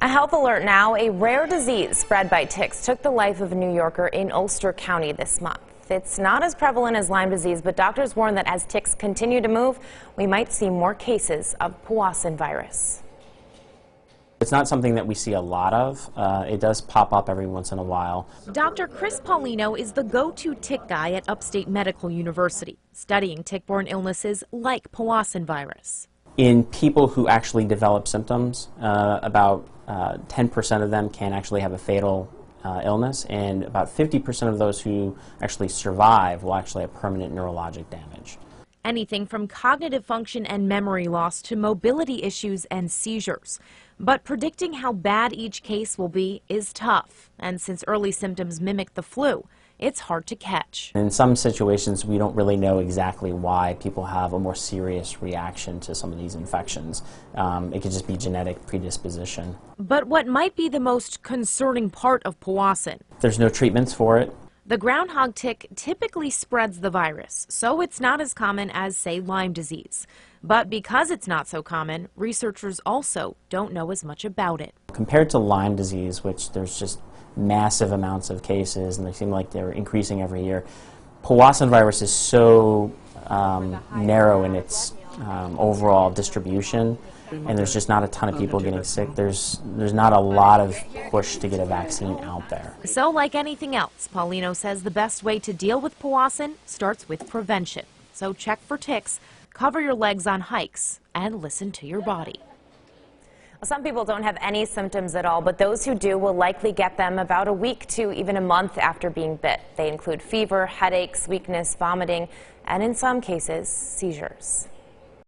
A health alert now. A rare disease spread by ticks took the life of a New Yorker in Ulster County this month. It's not as prevalent as Lyme disease, but doctors warn that as ticks continue to move, we might see more cases of Powassan virus. It's not something that we see a lot of. It does pop up every once in a while. Dr. Chris Paulino is the go-to tick guy at Upstate Medical University, studying tick-borne illnesses like Powassan virus. In people who actually develop symptoms, about 10% of them can actually have a fatal illness, and about 50% of those who actually survive will actually have permanent neurologic damage. Anything from cognitive function and memory loss to mobility issues and seizures. But predicting how bad each case will be is tough, and since early symptoms mimic the flu, it's hard to catch. In some situations, we don't really know exactly why people have a more serious reaction to some of these infections. It could just be genetic predisposition. But what might be the most concerning part of Powassan? There's no treatments for it. The groundhog tick typically spreads the virus, so it's not as common as, say, Lyme disease. But because it's not so common, researchers also don't know as much about it. Compared to Lyme disease, which there's just massive amounts of cases, and they seem like they're increasing every year, Powassan virus is so narrow in its overall distribution, and there's just not a ton of people getting sick. There's not a lot of push to get a vaccine out there. So like anything else, Paulino says the best way to deal with Powassan starts with prevention. So check for ticks, cover your legs on hikes, and listen to your body. Some people don't have any symptoms at all, but those who do will likely get them about a week to even a month after being bit. They include fever, headaches, weakness, vomiting, and in some cases, seizures.